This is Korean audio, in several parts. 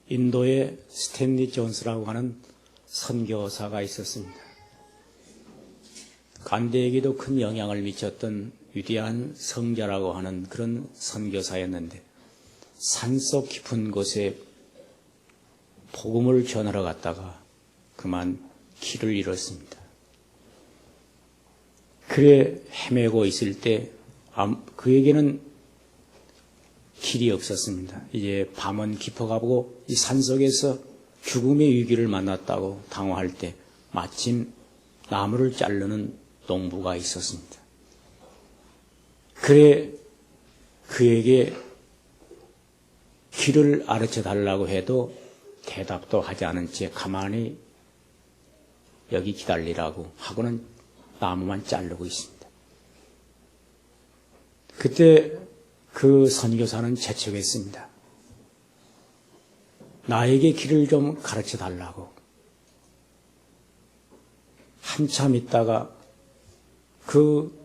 인도에 스탠리 존스라고 하는 선교사가 있었습니다. 간대에게도 큰 영향을 미쳤던 위대한 성자라고 하는 그런 선교사였는데 산속 깊은 곳에 복음을 전하러 갔다가 그만 길을 잃었습니다. 그래 헤매고 있을 때 그에게는 길이 없었습니다. 이제 밤은 깊어가고 이 산속에서 죽음의 위기를 만났다고 당황할 때 마침 나무를 자르는 농부가 있었습니다. 그래 그에게 길을 가르쳐 달라고 해도 대답도 하지 않은 채 가만히 여기 기다리라고 하고는 나무만 자르고 있습니다. 그때 그 선교사는 재촉했습니다. 나에게 길을 좀 가르쳐 달라고. 한참 있다가 그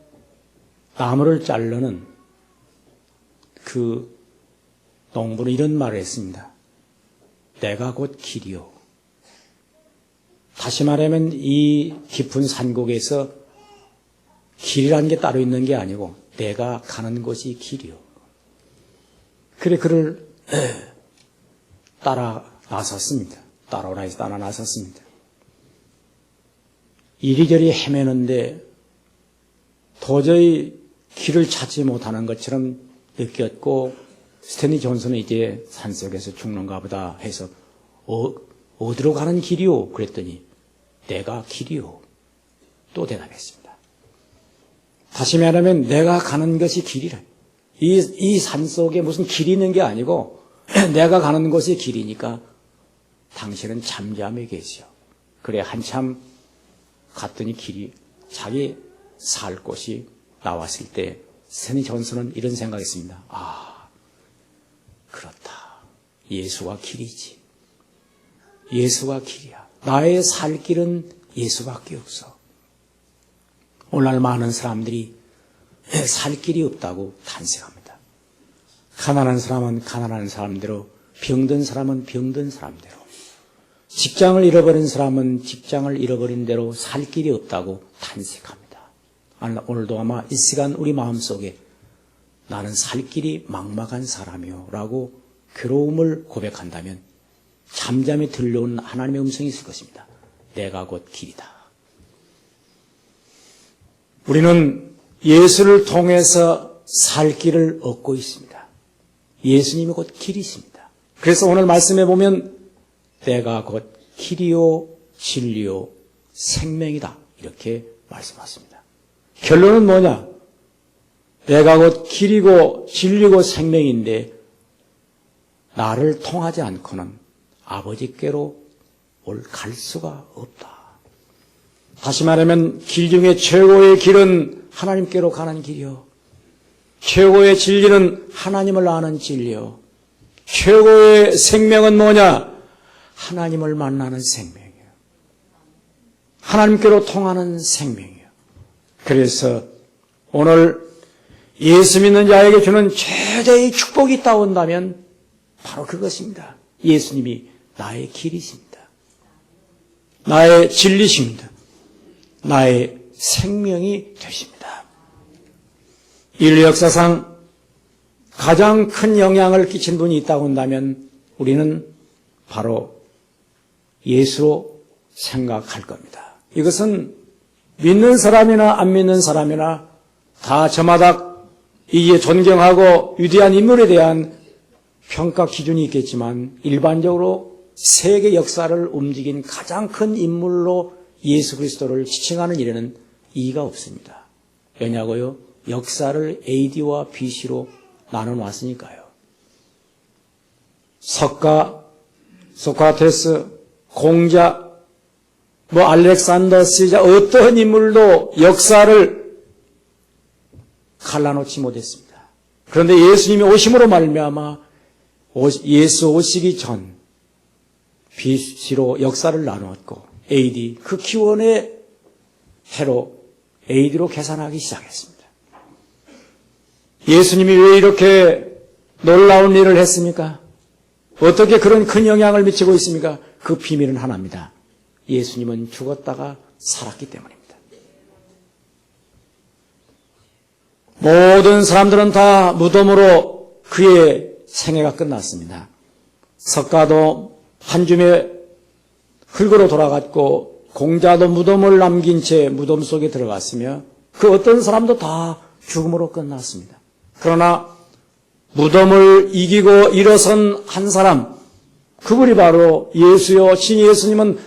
나무를 자르는 그 농부는 이런 말을 했습니다. 내가 곧 길이요. 다시 말하면 이 깊은 산곡에서 길이라는 게 따로 있는 게 아니고 내가 가는 곳이 길이요. 그래 그를 따라 나섰습니다. 따라오라 해서 따라 나섰습니다. 이리저리 헤매는데 도저히 길을 찾지 못하는 것처럼 느꼈고 스탠리 존슨은 이제 산속에서 죽는가 보다 해서 어디로 가는 길이요? 그랬더니 내가 길이요. 또 대답했습니다. 다시 말하면 내가 가는 것이 길이래. 이 산속에 무슨 길이 있는 게 아니고 내가 가는 곳이 길이니까 당신은 잠잠히 계시오. 그래 한참 갔더니 길이 자기 살 곳이 나왔을 때 스탠리 존슨은 이런 생각했습니다. 아, 그렇다. 예수가 길이지. 예수가 길이야. 나의 살 길은 예수밖에 없어. 오늘날 많은 사람들이 살 길이 없다고 탄식합니다. 가난한 사람은 가난한 사람대로, 병든 사람은 병든 사람대로, 직장을 잃어버린 사람은 직장을 잃어버린 대로 살 길이 없다고 탄식합니다. 오늘도 아마 이 시간 우리 마음속에 나는 살 길이 막막한 사람이요 라고 괴로움을 고백한다면 잠잠히 들려오는 하나님의 음성이 있을 것입니다. 내가 곧 길이다. 우리는 예수를 통해서 살 길을 얻고 있습니다. 예수님이 곧 길이십니다. 그래서 오늘 말씀해 보면 내가 곧 길이요 진리요 생명이다 이렇게 말씀하십니다. 결론은 뭐냐? 내가 곧 길이고 진리고 생명인데 나를 통하지 않고는 아버지께로 갈 수가 없다. 다시 말하면 길 중에 최고의 길은 하나님께로 가는 길이요. 최고의 진리는 하나님을 아는 진리요. 최고의 생명은 뭐냐? 하나님을 만나는 생명이에요. 하나님께로 통하는 생명이에요. 그래서 오늘 예수 믿는 자에게 주는 최대의 축복이 있다고 한다면 바로 그것입니다. 예수님이 나의 길이십니다. 나의 진리십니다. 나의 생명이 되십니다. 인류 역사상 가장 큰 영향을 끼친 분이 있다고 한다면 우리는 바로 예수로 생각할 겁니다. 이것은 믿는 사람이나 안 믿는 사람이나 다 저마다 이에 존경하고 위대한 인물에 대한 평가 기준이 있겠지만 일반적으로 세계 역사를 움직인 가장 큰 인물로 예수 그리스도를 지칭하는 일에는 이의가 없습니다. 왜냐고요? 역사를 AD와 BC로 나눠놨으니까요. 석가, 소크라테스, 공자, 알렉산더 시자 어떠한 인물도 역사를 갈라놓지 못했습니다. 그런데 예수님이 오심으로 말미암아 예수 오시기 전 BC로 역사를 나누었고 AD 그 기원의 해로 AD로 계산하기 시작했습니다. 예수님이 왜 이렇게 놀라운 일을 했습니까? 어떻게 그런 큰 영향을 미치고 있습니까? 그 비밀은 하나입니다. 예수님은 죽었다가 살았기 때문입니다. 모든 사람들은 다 무덤으로 그의 생애가 끝났습니다. 석가도 한 줌의 흙으로 돌아갔고 공자도 무덤을 남긴 채 무덤 속에 들어갔으며 그 어떤 사람도 다 죽음으로 끝났습니다. 그러나 무덤을 이기고 일어선 한 사람, 그분이 바로 예수요. 신 예수님은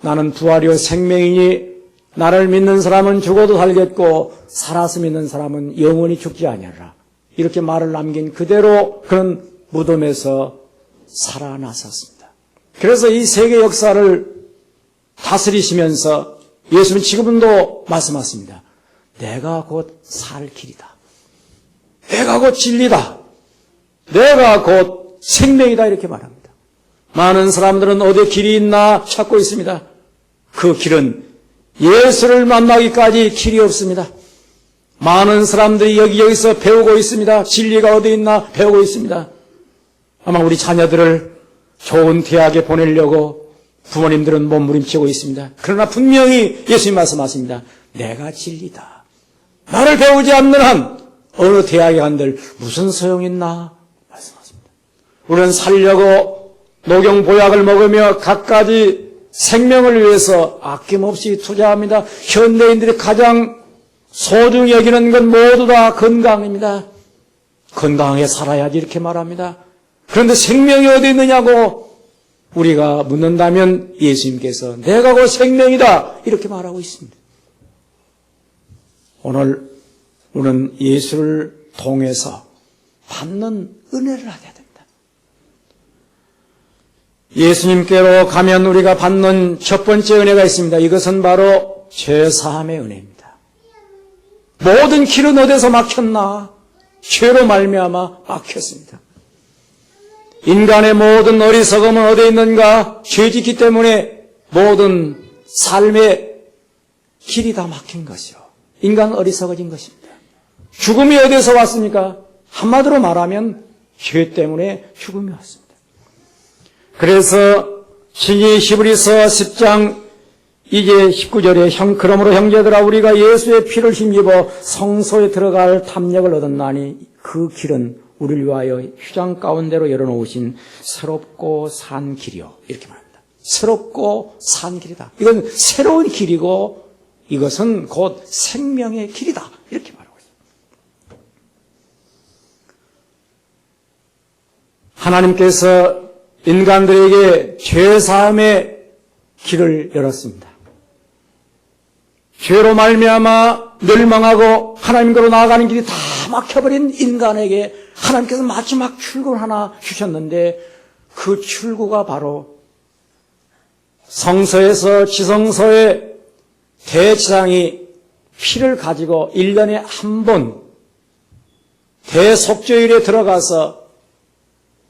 나는 부활이요 생명이니 나를 믿는 사람은 죽어도 살겠고 살아서 믿는 사람은 영원히 죽지 아니하리라. 이렇게 말을 남긴 그대로 그런 무덤에서 살아나섰습니다. 그래서 이 세계 역사를 다스리시면서 예수는 지금도 말씀하십니다. 내가 곧 살 길이다. 내가 곧 진리다. 내가 곧 생명이다. 이렇게 말합니다. 많은 사람들은 어디 길이 있나 찾고 있습니다. 그 길은 예수를 만나기까지 길이 없습니다. 많은 사람들이 여기저기서 배우고 있습니다. 진리가 어디 있나 배우고 있습니다. 아마 우리 자녀들을 좋은 대학에 보내려고 부모님들은 몸부림치고 있습니다. 그러나 분명히 예수님 말씀하십니다. 내가 진리다. 나를 배우지 않는 한 어느 대학에 간들 무슨 소용이 있나 말씀하십니다. 우리는 살려고 녹용보약을 먹으며 갖가지 생명을 위해서 아낌없이 투자합니다. 현대인들이 가장 소중히 여기는 건 모두 다 건강입니다. 건강하게 살아야지 이렇게 말합니다. 그런데 생명이 어디 있느냐고 우리가 묻는다면 예수님께서 내가 곧 생명이다 이렇게 말하고 있습니다. 오늘 우리는 예수를 통해서 받는 은혜를 알아야 됩니다. 예수님께로 가면 우리가 받는 첫 번째 은혜가 있습니다. 이것은 바로 죄사함의 은혜입니다. 모든 길은 어디서 막혔나? 죄로 말미암아 막혔습니다. 인간의 모든 어리석음은 어디에 있는가? 죄짓기 때문에 모든 삶의 길이 다 막힌 것이요. 인간은 어리석어진 것입니다. 죽음이 어디서 왔습니까? 한마디로 말하면 죄 때문에 죽음이 왔습니다. 그래서 신이 히브리서 10장 이제 19절에 그러므로 형제들아 우리가 예수의 피를 힘입어 성소에 들어갈 탐력을 얻었나니 그 길은 우리를 위하여 휘장 가운데로 열어놓으신 새롭고 산 길이요. 이렇게 말합니다. 새롭고 산 길이다. 이건 새로운 길이고 이것은 곧 생명의 길이다. 이렇게 말하고 있습니다. 하나님께서 인간들에게 죄사함의 길을 열었습니다. 죄로 말미암아 멸망하고 하나님께로 나아가는 길이 다 막혀버린 인간에게 하나님께서 마지막 출구를 하나 주셨는데 그 출구가 바로 성서에서 지성소에 대지상이 피를 가지고 1년에 한 번 대속죄일에 들어가서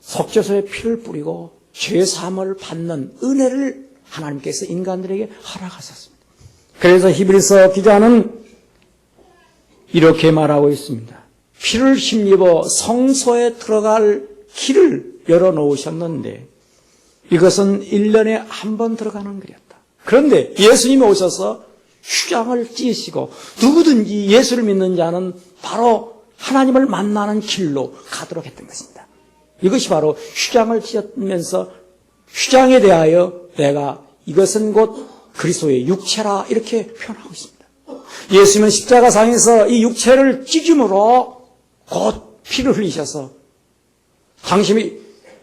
속죄소에 피를 뿌리고 죄사함을 받는 은혜를 하나님께서 인간들에게 허락하셨습니다. 그래서 히브리서 기자는 이렇게 말하고 있습니다. 피를 힘입어 성소에 들어갈 길을 열어놓으셨는데 이것은 1년에 한 번 들어가는 길이었다. 그런데 예수님이 오셔서 휘장을 찢으시고 누구든지 예수를 믿는 자는 바로 하나님을 만나는 길로 가도록 했던 것입니다. 이것이 바로 휘장을 찢으면서 휘장에 대하여 내가 이것은 곧 그리스도의 육체라 이렇게 표현하고 있습니다. 예수님은 십자가상에서 이 육체를 찢음으로 곧 피를 흘리셔서 당신이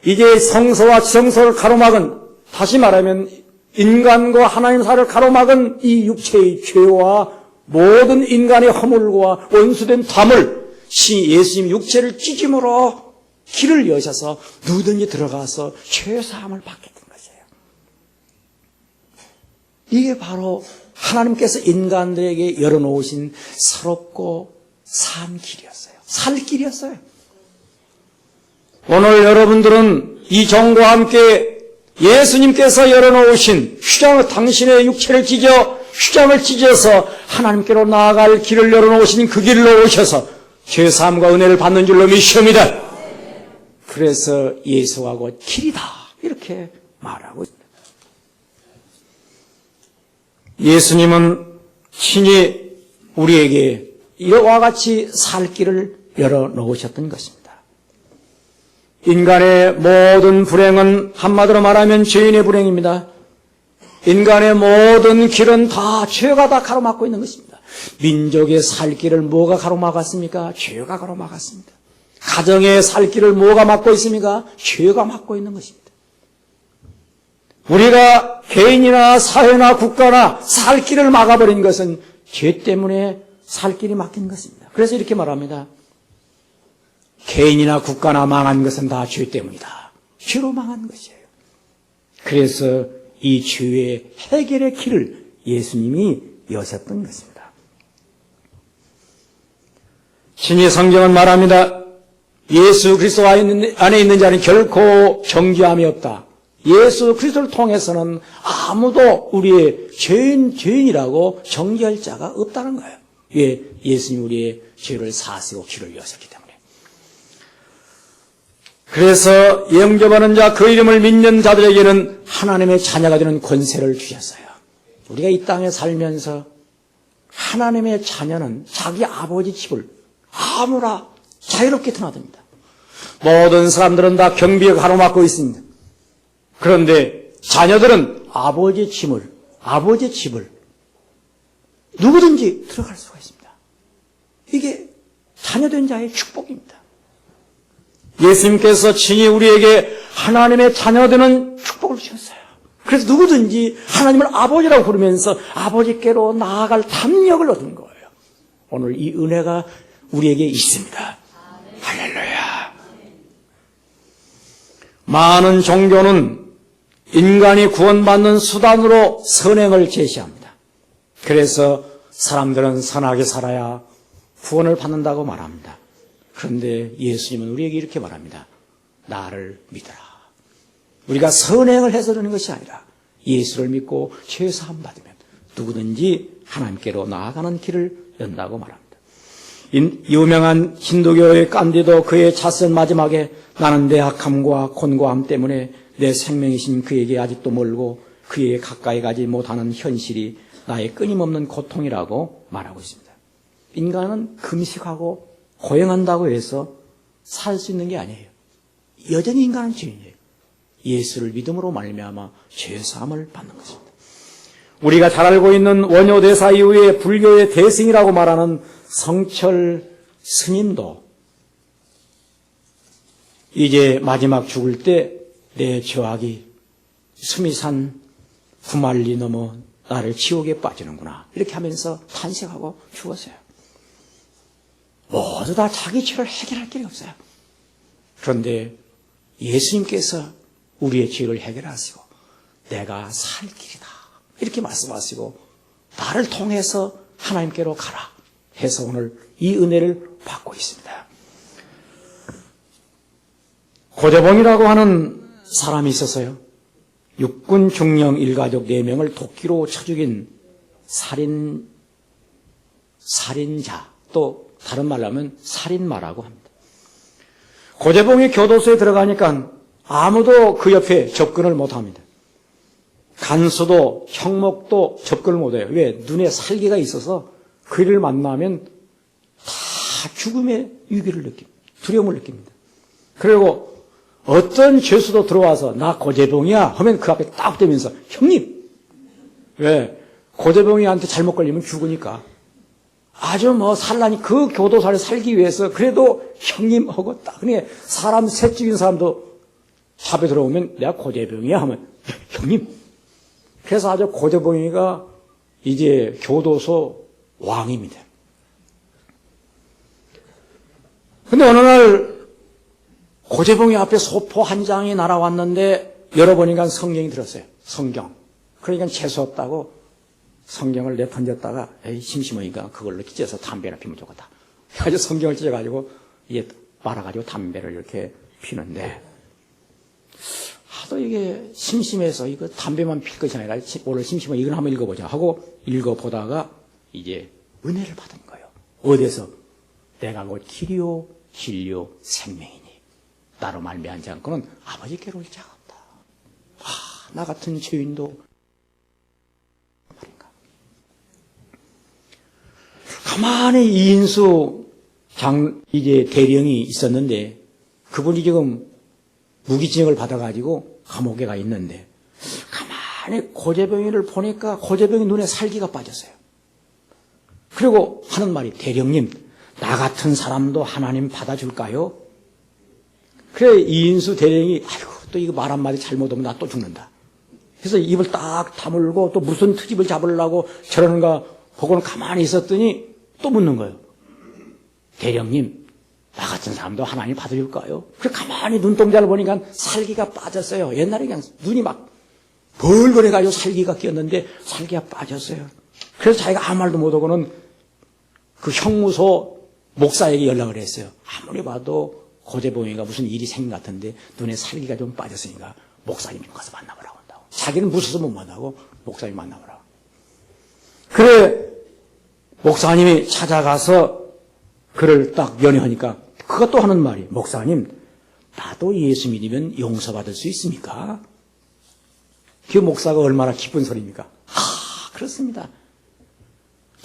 이제 성소와 지성소를 가로막은 다시 말하면 인간과 하나님 사이를 가로막은 이 육체의 죄와 모든 인간의 허물과 원수된 담을 예수님 육체를 찢음으로 길을 여셔서 누구든지 들어가서 죄사함을 받게 된 것이에요. 이게 바로 하나님께서 인간들에게 열어놓으신 새롭고 산 길이었어요. 살 길이었어요. 오늘 여러분들은 이 정과 함께 예수님께서 열어놓으신 당신의 육체를 휘장을 찢어서 하나님께로 나아갈 길을 열어놓으신 그 길로 오셔서 죄사함과 은혜를 받는 줄로 믿습니다. 그래서 예수가 곧 길이다 이렇게 말하고 있습니다. 예수님은 친히 우리에게 이와 같이 살 길을 열어놓으셨던 것입니다. 인간의 모든 불행은 한마디로 말하면 죄인의 불행입니다. 인간의 모든 길은 다 죄가 다 가로막고 있는 것입니다. 민족의 살 길을 뭐가 가로막았습니까? 죄가 가로막았습니다. 가정의 살 길을 뭐가 막고 있습니까? 죄가 막고 있는 것입니다. 우리가 개인이나 사회나 국가나 살 길을 막아버린 것은 죄 때문에 살 길이 막힌 것입니다. 그래서 이렇게 말합니다. 개인이나 국가나 망한 것은 다 죄 때문이다. 죄로 망한 것이에요. 그래서 이 죄의 해결의 길을 예수님이 여셨던 것입니다. 신의 성경은 말합니다. 예수 그리스도 안에 있는 자는 결코 정죄함이 없다. 예수 그리스도를 통해서는 아무도 우리의 죄인이라고 정죄할 자가 없다는 거예요. 왜? 예수님이 우리의 죄를 사하시고 길을 여셨기 때문에. 그래서 영접하는 자, 그 이름을 믿는 자들에게는 하나님의 자녀가 되는 권세를 주셨어요. 우리가 이 땅에 살면서 하나님의 자녀는 자기 아버지 집을 아무나 자유롭게 드나듭니다. 모든 사람들은 다 경비에 가로막고 있습니다. 그런데 자녀들은 아버지의 집을 누구든지 들어갈 수가 있습니다. 이게 자녀된 자의 축복입니다. 예수님께서 친히 우리에게 하나님의 자녀되는 축복을 주셨어요. 그래서 누구든지 하나님을 아버지라고 부르면서 아버지께로 나아갈 담력을 얻은 거예요. 오늘 이 은혜가 우리에게 있습니다. 할렐루야. 많은 종교는 인간이 구원받는 수단으로 선행을 제시합니다. 그래서 사람들은 선하게 살아야 구원을 받는다고 말합니다. 그런데 예수님은 우리에게 이렇게 말합니다. 나를 믿어라. 우리가 선행을 해서 되는 것이 아니라 예수를 믿고 죄 사함 받으면 누구든지 하나님께로 나아가는 길을 연다고 말합니다. 유명한 힌두교의 깐디도 그의 자선 마지막에 나는 내 악함과 곤고함 때문에 내 생명이신 그에게 아직도 멀고 그에게 가까이 가지 못하는 현실이 나의 끊임없는 고통이라고 말하고 있습니다. 인간은 금식하고 고행한다고 해서 살 수 있는 게 아니에요. 여전히 인간은 죄인이에요. 예수를 믿음으로 말미암아 죄사함을 받는 것입니다. 우리가 잘 알고 있는 원효대사 이후에 불교의 대승이라고 말하는 성철 스님도 이제 마지막 죽을 때 내 죄악이 수미산 구만리 넘어 나를 지옥에 빠지는구나 이렇게 하면서 탄식하고 죽었어요. 모두 다 자기 죄를 해결할 길이 없어요. 그런데 예수님께서 우리의 죄를 해결하시고 내가 살 길이다 이렇게 말씀하시고 나를 통해서 하나님께로 가라 해서 오늘 이 은혜를 받고 있습니다. 고재봉이라고 하는 사람이 있었어요. 육군 중령 일가족 4명을 도끼로 쳐 죽인 살인자, 또 다른 말로 하면 살인마라고 합니다. 고재봉이 교도소에 들어가니까 아무도 그 옆에 접근을 못합니다. 간수도 형목도 접근을 못해요. 왜? 눈에 살기가 있어서 그를 만나면 다 죽음의 위기를 느낍니다. 두려움을 느낍니다. 그리고 어떤 죄수도 들어와서 나 고재봉이야 하면 그 앞에 딱 대면서 형님, 왜? 고재봉이한테 잘못 걸리면 죽으니까 아주 살라니 그 교도소를 살기 위해서 그래도 형님 하고 딱 그러니까 사람 새 죽인 사람도 잡에 들어오면 내가 고재봉이야 하면 형님. 그래서 아주 고재봉이가 이제 교도소 왕입니다. 근데 어느 날 고재봉이 앞에 소포 한 장이 날아왔는데 열어보니까 성경이 들었어요. 성경. 그러니까 재수없다고 성경을 내던졌다가 에이 심심하니까 그걸로 찢어서 담배나 피면 좋겠다. 아주 성경을 찢어가지고 이게 말아가지고 담배를 이렇게 피는데 하도 이게 심심해서 이거 담배만 필 것이 아니라 오늘 심심해 이걸 한번 읽어보자 하고 읽어보다가 이제 은혜를 받은 거예요. 어디서? 내가 곧 길이요 진리요 생명이니 나로 말미암지 않고는 아버지께로 올 자가 없다. 나 같은 죄인도 말인가. 가만히 이인수 이제 대령이 있었는데 그분이 지금 무기징역을 받아가지고 감옥에 가 있는데 가만히 고재병이를 보니까 고재병이 눈에 살기가 빠졌어요. 그리고 하는 말이 대령님 나 같은 사람도 하나님 받아줄까요? 그래 이인수 대령이 아이고 또 이거 말 한마디 잘못하면 나 또 죽는다. 그래서 입을 딱 다물고 또 무슨 트집을 잡으려고 저러는가 보고는 가만히 있었더니 또 묻는 거예요. 대령님 나 같은 사람도 하나님 받아줄까요? 그래 가만히 눈동자를 보니까 살기가 빠졌어요. 옛날에 그냥 눈이 막 벌거려가지고 살기가 꼈는데 살기가 빠졌어요. 그래서 자기가 아무 말도 못하고는 그 형무소 목사에게 연락을 했어요. 아무리 봐도 고재봉이가 무슨 일이 생긴 것 같은데 눈에 살기가 좀 빠졌으니까 목사님 좀 가서 만나보라고 한다고. 자기는 무서워서 못 만나고 목사님 만나보라고. 그래 목사님이 찾아가서 그를 딱 연회하니까 그가 또 하는 말이 목사님 나도 예수 믿으면 용서받을 수 있습니까? 그 목사가 얼마나 기쁜 소리입니까? 그렇습니다.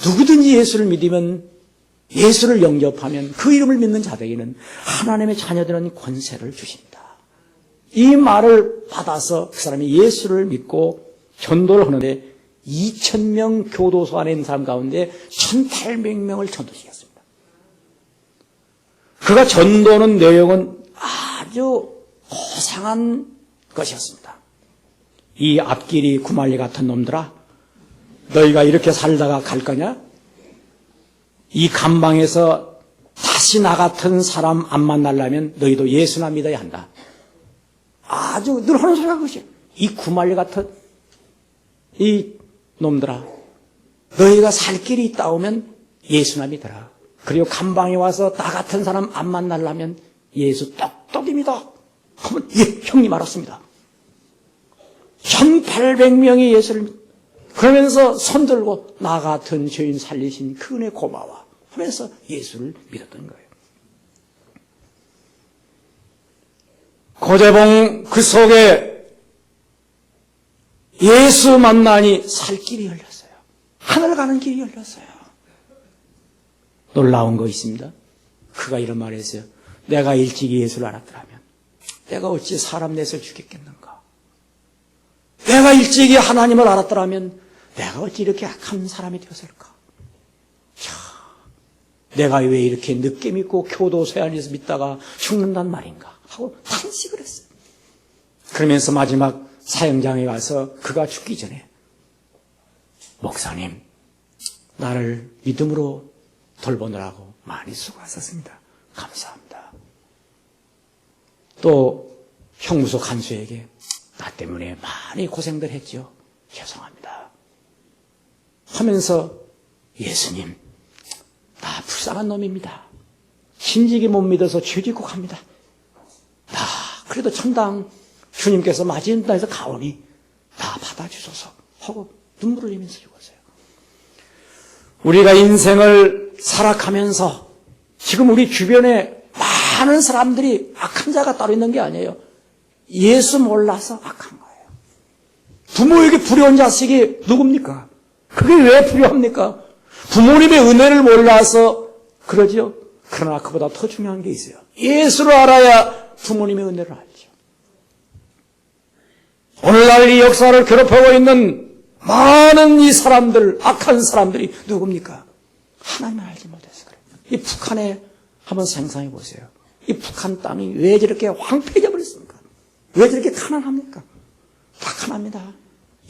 누구든지 예수를 믿으면 예수를 영접하면 그 이름을 믿는 자들에게는 하나님의 자녀들은 권세를 주십니다. 이 말을 받아서 그 사람이 예수를 믿고 전도를 하는데 2,000명 교도소 안에 있는 사람 가운데 1,800명을 전도시켰습니다. 그가 전도하는 내용은 아주 고상한 것이었습니다. 이 앞길이 구말리 같은 놈들아 너희가 이렇게 살다가 갈 거냐? 이 감방에서 다시 나 같은 사람 안 만나려면 너희도 예수나 믿어야 한다. 아주 늘 하는 소리가 그것이에요. 이 구말리 같은 이 놈들아 너희가 살 길이 있다 오면 예수나 믿어라. 그리고 감방에 와서 나 같은 사람 안 만나려면 예수 똑똑히 믿어. 하면 예 형님 알았습니다. 1,800명이 예수를 그러면서 손들고 나 같은 죄인 살리신 그 은혜 고마워 하면서 예수를 믿었던 거예요. 고재봉 그 속에 예수 만나니 살 길이 열렸어요. 하늘 가는 길이 열렸어요. 놀라운 거 있습니다. 그가 이런 말을 했어요. 내가 일찍이 예수를 알았더라면 내가 어찌 사람 넷을 죽였겠는가. 내가 일찍이 하나님을 알았더라면 내가 어찌 이렇게 악한 사람이 되었을까. 내가 왜 이렇게 늦게 믿고 교도소에 안에서 믿다가 죽는단 말인가 하고 탄식을 했어요. 그러면서 마지막 사형장에 가서 그가 죽기 전에 목사님 나를 믿음으로 돌보느라고 많이 수고하셨습니다. 감사합니다. 또 형무소 간수에게 나 때문에 많이 고생들 했죠. 죄송합니다. 하면서 예수님 나 불쌍한 놈입니다. 진지게 못 믿어서 죄짓고 합니다. 나 그래도 천당 주님께서 맞이한다 해서 가오니 나 받아주소서 하고 눈물을 흘리면서 죽었어요. 우리가 인생을 살아가면서 지금 우리 주변에 많은 사람들이 악한 자가 따로 있는 게 아니에요. 예수 몰라서 악한 거예요. 부모에게 불효한 자식이 누굽니까? 그게 왜 불효합니까? 부모님의 은혜를 몰라서 그러죠. 그러나 그보다 더 중요한 게 있어요. 예수를 알아야 부모님의 은혜를 알죠. 오늘날 이 역사를 괴롭히고 있는 많은 이 사람들, 악한 사람들이 누굽니까? 하나님을 알지 못해서 그래요. 이 북한에 한번 상상해 보세요. 이 북한 땅이 왜 저렇게 황폐해져 버렸습니까? 왜 저렇게 가난합니까? 다 가난합니다.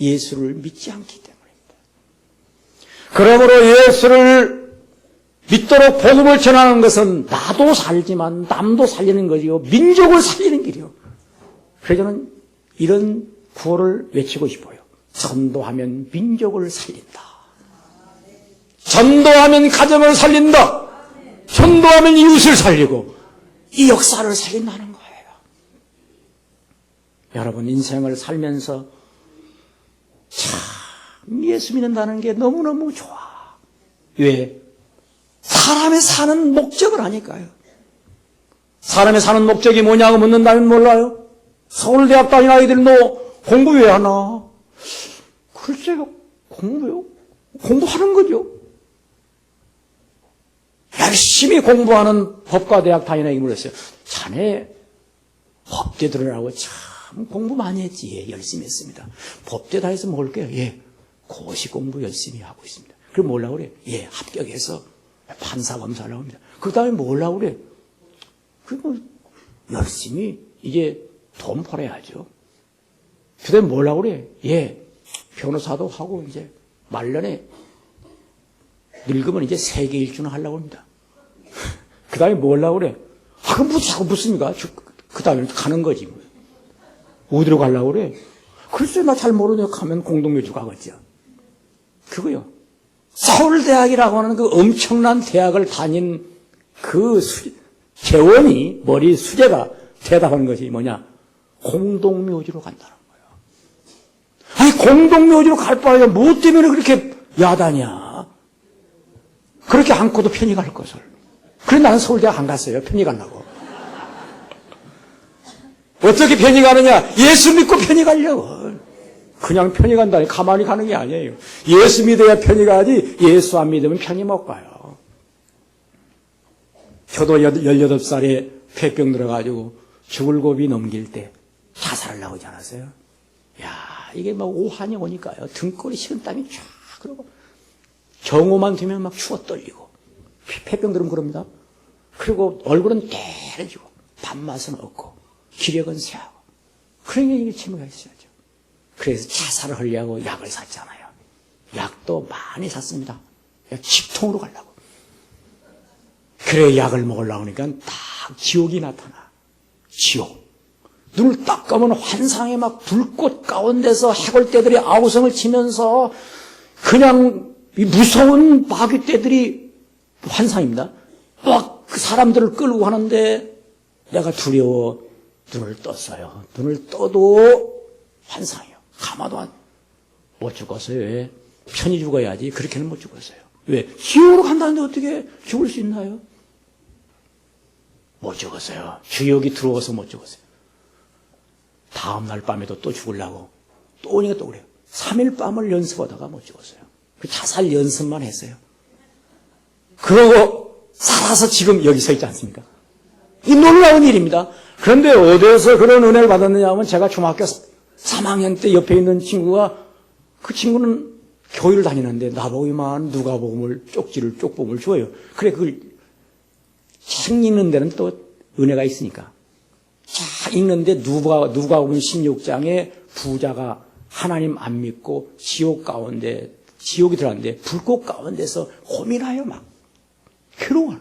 예수를 믿지 않기 때문입니다. 그러므로 예수를 믿도록 복음을 전하는 것은 나도 살지만 남도 살리는 거지요. 민족을 살리는 길이요. 그래서 저는 이런 구호를 외치고 싶어요. 전도하면 민족을 살린다. 전도하면 가정을 살린다. 전도하면 이웃을 살리고 이 역사를 살린다는 거예요. 여러분 인생을 살면서 참 예수 믿는다는 게 너무너무 좋아. 왜? 사람이 사는 목적을 아니까요. 사람이 사는 목적이 뭐냐고 묻는다면 몰라요? 서울대학 다니는 아이들 너 공부 왜 하나? 글쎄요, 공부요? 공부하는 거죠. 열심히 공부하는 법과대학 다니는 애기 물었어요. 자네 법대 들으라고 참 공부 많이 했지. 예, 열심히 했습니다. 법대 다해서 먹을게요. 예, 고시 공부 열심히 하고 있습니다. 그럼 뭐라고 그래? 예, 합격해서 판사 검사를 합니다. 그 다음에 뭐라고 그래? 그리고 열심히 이제 돈 벌어야죠. 그 다음에 뭐라고 그래? 예, 변호사도 하고 이제 말년에 늙으면 이제 세계 일주는 하려고 합니다. 그 다음에 뭐라고 그래? 아, 그럼 뭐 자꾸 묻습니까? 그 다음에 가는 거지. 뭐. 어디로 가려고 그래? 글쎄, 나 잘 모르네요. 가면 공동묘주 가겠죠. 그거요. 서울대학이라고 하는 그 엄청난 대학을 다닌 그 재원이, 머리 수재가 대답하는 것이 뭐냐? 공동묘지로 간다는 거예요. 아니, 공동묘지로 갈 바에 뭐 때문에 그렇게 야단이야? 그렇게 않고도 편히 갈 것을. 그래, 나는 서울대학 안 갔어요. 편히 가려고. 어떻게 편히 가느냐? 예수 믿고 편히 가려고. 그냥 편히 간다니 가만히 가는 게 아니에요. 예수 믿어야 편히 가지 예수 안 믿으면 편히 못 가요. 저도 18살에 폐병 들어가지고 죽을 고비 넘길 때 자살하려고 하지 않았어요? 야, 이게 막 오한이 오니까요. 등골이 식은땀이 쫙 그러고 정오만 되면 막 추워 떨리고 폐병 들으면 그럽니다. 그리고 얼굴은 때려지고 밥맛은 없고 기력은 쇠하고 그런 게 재미가 있어야죠. 그래서 자살을 하려고 약을 샀잖아요. 약도 많이 샀습니다. 집통으로 가려고. 그래 약을 먹으려고 하니까 딱 지옥이 나타나. 지옥. 눈을 딱 감으면 환상에 막 불꽃 가운데서 해골떼들이 아우성을 치면서 그냥 이 무서운 마귀떼들이 환상입니다. 막 그 사람들을 끌고 가는데 내가 두려워 눈을 떴어요. 눈을 떠도 환상이에요. 가마도 못 죽었어요. 왜? 편히 죽어야지. 그렇게는 못 죽었어요. 왜? 지옥으로 간다는데 어떻게 죽을 수 있나요? 못 죽었어요. 주역이 들어와서 못 죽었어요. 다음날 밤에도 또 죽으려고 또 오니까 또 그래요. 3일 밤을 연습하다가 못 죽었어요. 그 자살 연습만 했어요. 그러고 살아서 지금 여기 서 있지 않습니까? 이 놀라운 일입니다. 그런데 어디에서 그런 은혜를 받았느냐 하면 제가 중학교 3학년 때 옆에 있는 친구가 그 친구는 교회를 다니는데 나보고 이만 누가복음을 쪽지를 줘요. 그래 그걸 책 읽는 데는 또 은혜가 있으니까 쫙 읽는데 누가복음 16장에 부자가 하나님 안 믿고 지옥 가운데 지옥이 들어갔는데 불꽃 가운데서 고민하여 막 괴로워.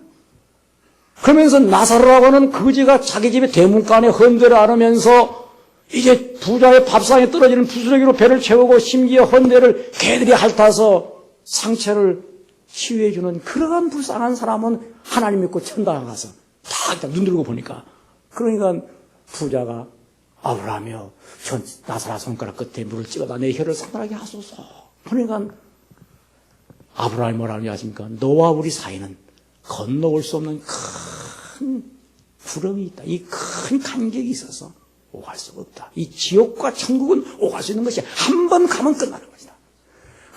그러면서 나사로라고 하는 거지가 자기 집에 대문간에 헌대를 안으면서 이제 부자의 밥상에 떨어지는 부스러기로 배를 채우고 심지어 헌대를 개들이 핥아서 상처를 치유해 주는 그러한 불쌍한 사람은 하나님 믿고 천당에 가서 딱 눈 들고 보니까 그러니까 부자가 아브라함이여 전 나사라 손가락 끝에 물을 찍어다 내 혀를 산란하게 하소서. 그러니까 아브라함이 뭐라고 하십니까? 너와 우리 사이는 건너올 수 없는 큰 구름이 있다. 이 큰 간격이 있어서 오갈 수가 없다. 이 지옥과 천국은 오갈 수 있는 것이 한 번 가면 끝나는 것이다.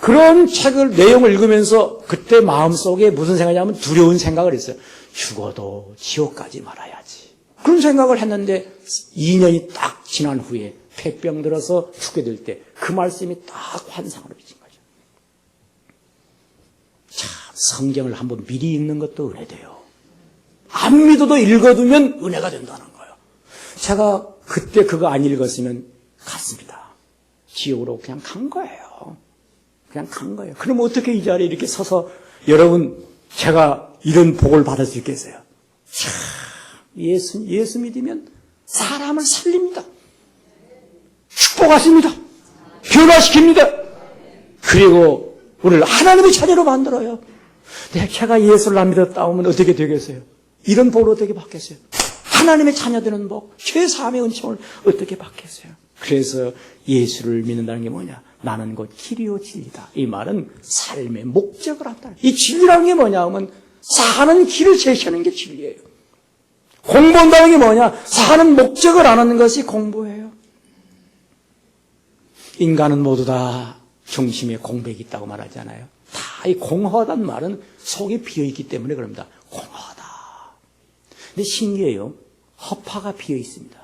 그런 책을 내용을 읽으면서 그때 마음속에 무슨 생각이냐면 두려운 생각을 했어요. 죽어도 지옥 가지 말아야지. 그런 생각을 했는데 2년이 딱 지난 후에 폐병 들어서 죽게 될 때 그 말씀이 딱 환상으로 비친 거죠. 참 성경을 한번 미리 읽는 것도 은혜돼요. 안 믿어도 읽어두면 은혜가 된다는 거예요. 제가 그때 그거 안 읽었으면 갔습니다. 지옥으로 그냥 간 거예요. 그냥 간 거예요. 그럼 어떻게 이 자리에 이렇게 서서 여러분 제가 이런 복을 받을 수 있겠어요? 참 예수 믿으면 사람을 살립니다. 축복하십니다. 변화시킵니다. 그리고 우리를 하나님의 자녀로 만들어요. 제가 예수를 안 믿었다 하면 어떻게 되겠어요? 이런 복을 어떻게 받겠어요? 하나님의 자녀 되는 복, 죄사함의 은총을 어떻게 받겠어요? 그래서 예수를 믿는다는 게 뭐냐? 나는 곧 길이요 진리다. 이 말은 삶의 목적을 한다. 이 진리라는 게 뭐냐 하면 사는 길을 제시하는 게 진리예요. 공부한다는 게 뭐냐? 사는 목적을 아는 것이 공부예요. 인간은 모두 다 중심에 공백이 있다고 말하잖아요. 다 이 공허하다는 말은 속이 비어있기 때문에 그럽니다. 공허하다. 근데 신기해요. 허파가 비어 있습니다.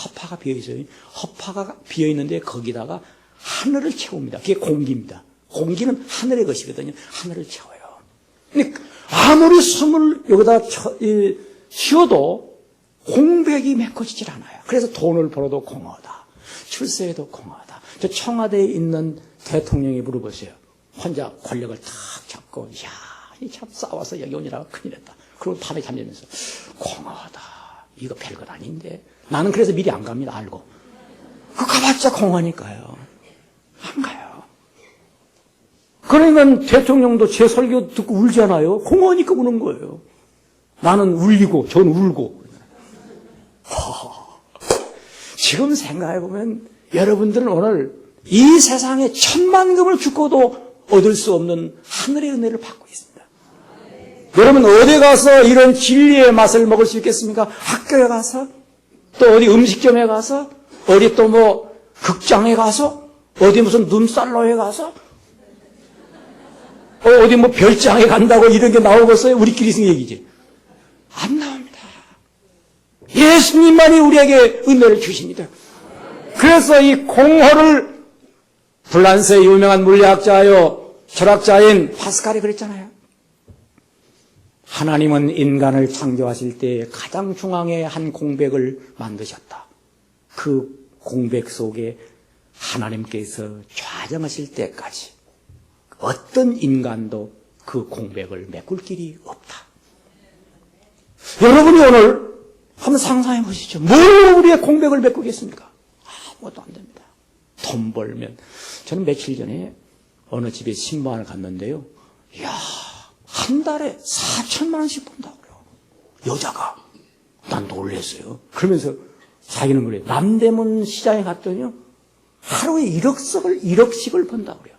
허파가 비어 있어요. 허파가 비어 있는데 거기다가 하늘을 채웁니다. 그게 공기입니다. 공기는 하늘의 것이거든요. 하늘을 채워요. 근데 아무리 숨을 여기다 쉬어도 공백이 메꿔지질 않아요. 그래서 돈을 벌어도 공허하다. 출세해도 공허하다. 저 청와대에 있는 대통령이 물어보세요. 혼자 권력을 탁 잡고, 이야, 참 싸워서 여기 오니라 큰일 났다. 그리고 밤에 잠자면서 공허하다. 이거 별것 아닌데. 나는 그래서 미리 안 갑니다. 알고. 그 가봤자 공허하니까요. 안 가요. 그러니까 대통령도 제 설교 듣고 울잖아요. 공허하니까 우는 거예요. 나는 울리고 전 울고. 지금 생각해보면 여러분들은 오늘 이 세상에 천만금을 주고도 얻을 수 없는 하늘의 은혜를 받고 있습니다. 여러분 어디 가서 이런 진리의 맛을 먹을 수 있겠습니까? 학교에 가서, 또 어디 음식점에 가서, 어디 또 뭐 극장에 가서, 어디 무슨 눈살로에 가서, 어디 뭐 별장에 간다고 이런 게 나오겠어요? 우리끼리 쓴 얘기지. 안 나옵니다. 예수님만이 우리에게 은혜를 주십니다. 그래서 이 공허를 불란스의 유명한 물리학자요 철학자인 파스칼이 그랬잖아요. 하나님은 인간을 창조하실 때 가장 중앙에 한 공백을 만드셨다. 그 공백 속에 하나님께서 좌정하실 때까지 어떤 인간도 그 공백을 메꿀 길이 없다. 여러분이 오늘 한번 상상해 보시죠. 뭘 우리의 공백을 메꾸겠습니까? 아무것도 안 됩니다. 돈 벌면. 저는 며칠 전에 어느 집에 신방을 갔는데요. 이야, 한 달에 4천만 원씩 번다고요. 여자가. 난 놀랐어요. 그러면서 자기는 그래요. 남대문 시장에 갔더니요. 하루에 1억씩을 번다고요.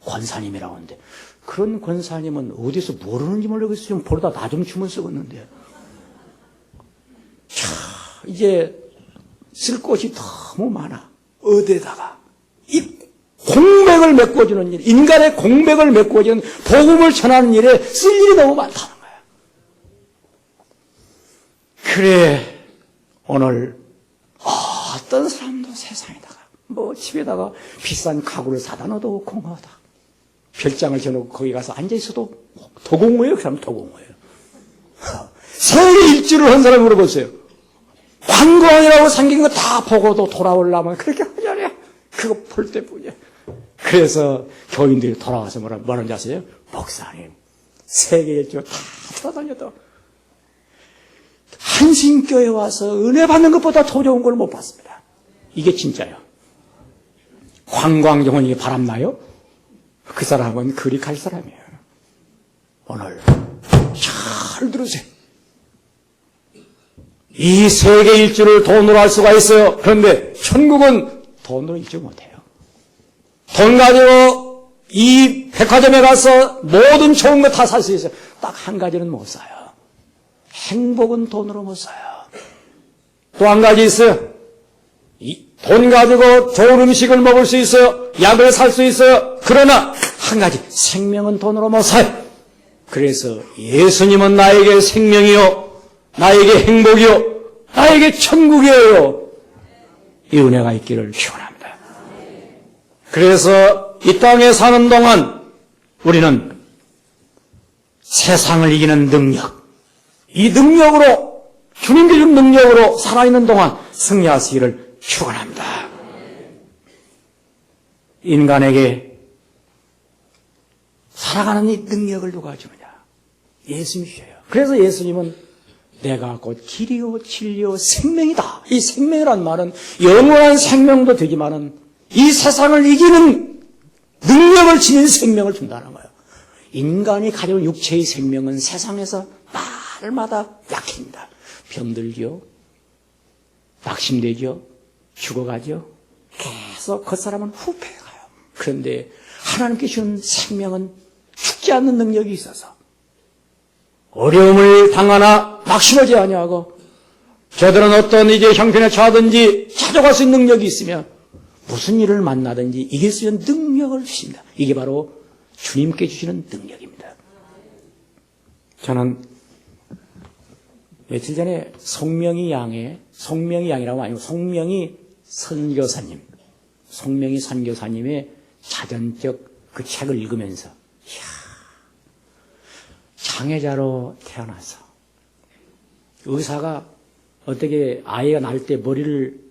권사님이라고 하는데. 그런 권사님은 어디서 모르는지 모르겠어요. 좀 보러다 나 좀 주면 쓰겠는데. 이제 쓸 곳이 너무 많아. 어디에다가. 이 공백을 메꿔주는 일, 인간의 공백을 메꿔주는 복음을 전하는 일에 쓸 일이 너무 많다는 거야. 그래, 오늘 어떤 사람도 세상에다가 뭐 집에다가 비싼 가구를 사다 놔도 공허하다. 별장을 지어놓고 거기 가서 앉아있어도 도공허해요. 그 사람 도공허해요. 세계 일주를 한 사람이 물어보세요. 관광이라고 생긴 거 다 보고도 돌아오려면 그렇게 하잖아요. 그거 볼 때뿐이야. 그래서 교인들이 돌아와서 뭐라는지 아세요? 목사님, 세계 일주 다 돌아다녀도 한신교회 와서 은혜 받는 것보다 더 좋은 걸 못 봤습니다. 이게 진짜요. 관광정원이 바람나요? 그 사람은 그리 갈 사람이에요. 오늘 잘 들으세요. 이 세계 일주를 돈으로 할 수가 있어요. 그런데 천국은 돈으로 일주 못해요. 돈 가지고 이 백화점에 가서 모든 좋은 거 다 살 수 있어요. 딱 한 가지는 못 사요. 행복은 돈으로 못 사요. 또 한 가지 있어요. 돈 가지고 좋은 음식을 먹을 수 있어요. 약을 살 수 있어요. 그러나 한 가지, 생명은 돈으로 못 사요. 그래서 예수님은 나에게 생명이요, 나에게 행복이요, 나에게 천국이에요. 이 은혜가 있기를 축원합니다. 그래서 이 땅에 사는 동안 우리는 세상을 이기는 능력, 이 능력으로, 주님께 준 능력으로 살아있는 동안 승리하시기를 축원합니다. 인간에게 살아가는 이 능력을 누가 주느냐? 예수님이 주셔요. 그래서 예수님은 내가 곧 길이요 진리요 생명이다. 이 생명이란 말은 영원한 생명도 되지만은 이 세상을 이기는 능력을 지닌 생명을 준다는 거예요. 인간이 가진 육체의 생명은 세상에서 날마다 약해집니다. 병들죠. 낙심되죠. 죽어가죠. 계속 그 사람은 후패가요. 그런데 하나님께 주는 생명은 죽지 않는 능력이 있어서 어려움을 당하나 낙심하지 아니하고 저들은 어떤 이제 형편에 처하든지 찾아갈 수 있는 능력이 있으며 무슨 일을 만나든지 이길 수 있는 능력을 주십니다. 이게 바로 주님께 주시는 능력입니다. 저는 며칠 전에 송명희 양이라고 아니고 송명희 선교사님의 자전적 그 책을 읽으면서 장애자로 태어나서 의사가 어떻게 아이가 날 때 머리를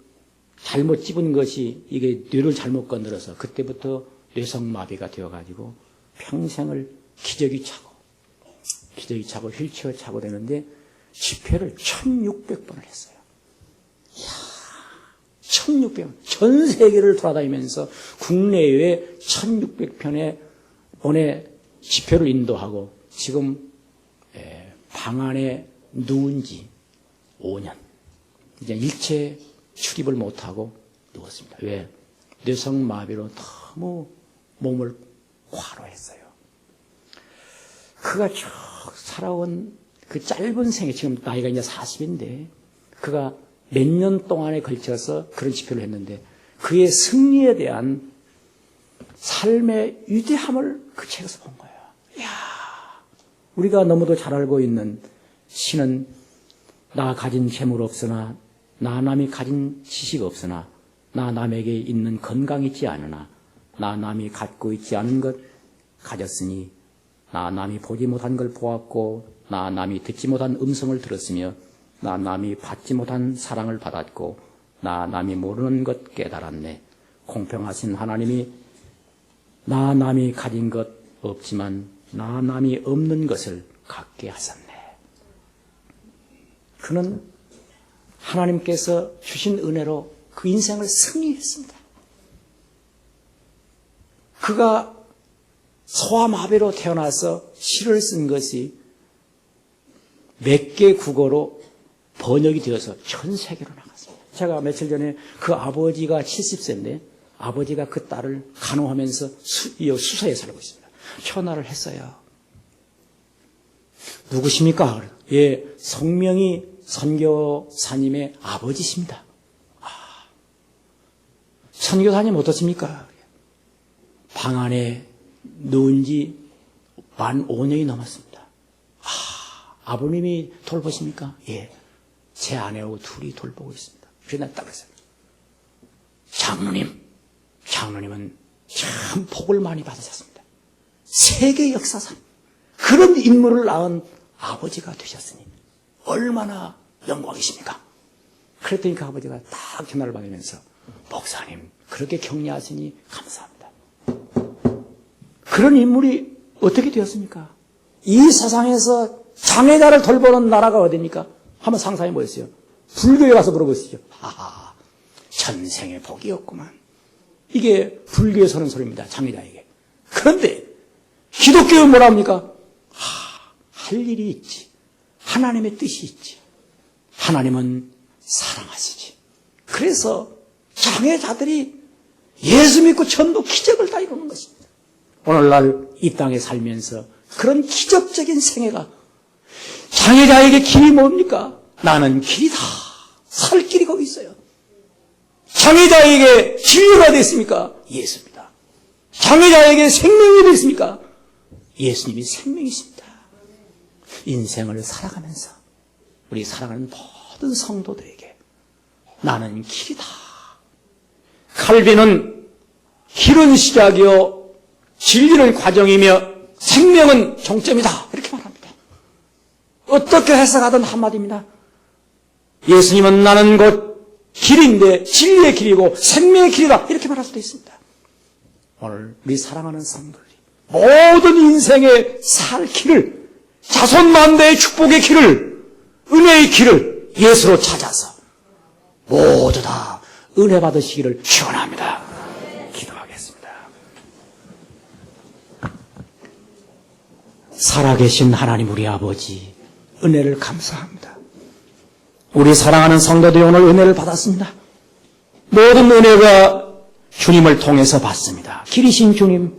잘못 찝은 것이 이게 뇌를 잘못 건드려서 그때부터 뇌성마비가 되어가지고 평생을 기저귀 차고 휠체어 차고 되는데 집회를 1600번을 했어요. 이야, 1600번. 전 세계를 돌아다니면서 국내외 1600편의 번의 집회를 인도하고 지금 방 안에 누운 지 5년. 이제 일체 출입을 못하고 누웠습니다. 왜? 뇌성마비로 너무 몸을 과로했어요. 그가 쭉 살아온 그 짧은 생애, 지금 나이가 이제 40인데, 그가 몇 년 동안에 걸쳐서 그런 집회를 했는데, 그의 승리에 대한 삶의 위대함을 그 책에서 본 거예요. 이야, 우리가 너무도 잘 알고 있는 신은 나 가진 재물 없으나, 나 남이 가진 지식 없으나, 나 남에게 있는 건강 있지 않으나, 나 남이 갖고 있지 않은 것 가졌으니, 나 남이 보지 못한 걸 보았고, 나 남이 듣지 못한 음성을 들었으며, 나 남이 받지 못한 사랑을 받았고, 나 남이 모르는 것 깨달았네. 공평하신 하나님이 나 남이 가진 것 없지만 나 남이 없는 것을 갖게 하셨네. 그는 하나님께서 주신 은혜로 그 인생을 승리했습니다. 그가 소아마비로 태어나서 시를 쓴 것이 몇 개 국어로 번역이 되어서 전 세계로 나갔습니다. 제가 며칠 전에 그 아버지가 70세인데 아버지가 그 딸을 간호하면서 수서에 살고 있습니다. 전화를 했어요. 누구십니까? 예, 성명희 선교사님의 아버지십니다. 선교사님 어떻습니까? 방 안에 누운 지 만 5년이 넘었습니다. 아버님이 돌보십니까? 예, 제 아내하고 둘이 돌보고 있습니다. 그래서 내가 딱 그랬어요. 장로님은 참 복을 많이 받으셨습니다. 세계 역사상 그런 인물을 낳은 아버지가 되셨으니 얼마나 영광이십니까? 그랬더니 그 아버지가 딱 전화를 받으면서 목사님 그렇게 격려하시니 감사합니다. 그런 인물이 어떻게 되었습니까? 이 세상에서 장애자를 돌보는 나라가 어디입니까? 한번 상상해 보세요. 불교에 가서 물어보시죠. 하하, 전생의 복이었구만. 이게 불교에 서는 소리입니다. 장애자에게. 그런데 기독교에 뭐라 합니까? 할 일이 있지. 하나님의 뜻이 있지. 하나님은 사랑하시지. 그래서 장애자들이 예수 믿고 전부 기적을 다 이루는 것입니다. 오늘날 이 땅에 살면서 그런 기적적인 생애가 장애자에게 길이 뭡니까? 나는 길이다. 살 길이 거기 있어요. 장애자에게 진리가 됐습니까? 예수입니다. 장애자에게 생명이 됐습니까? 예수님이 생명이십니다. 인생을 살아가면서 우리 사랑하는 모든 성도들에게 나는 길이다. 칼빈은 길은 시작이요 진리는 과정이며 생명은 종점이다. 이렇게 말합니다. 어떻게 해석하든 한마디입니다. 예수님은 나는 곧 길인데 진리의 길이고 생명의 길이다. 이렇게 말할 수도 있습니다. 오늘 우리 사랑하는 성도들이 모든 인생의 살 길을 자손만대의 축복의 길을 은혜의 길을 예수로 찾아서 모두 다 은혜 받으시기를 축원합니다. 기도하겠습니다. 살아계신 하나님 우리 아버지 은혜를 감사합니다. 우리 사랑하는 성도들이 오늘 은혜를 받았습니다. 모든 은혜가 주님을 통해서 받습니다. 길이신 주님,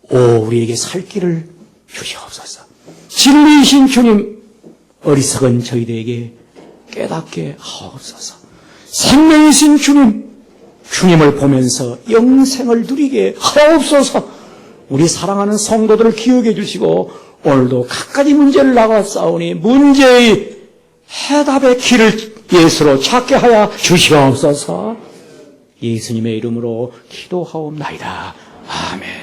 우리에게 살 길을 주시옵소서. 진리이신 주님, 어리석은 저희들에게 깨닫게 하옵소서. 생명이신 주님을 보면서 영생을 누리게 하옵소서. 우리 사랑하는 성도들을 기억해 주시고 오늘도 갖가지 문제를 나가 싸우니 문제의 해답의 길을 예수로 찾게 하여 주시옵소서. 예수님의 이름으로 기도하옵나이다. 아멘.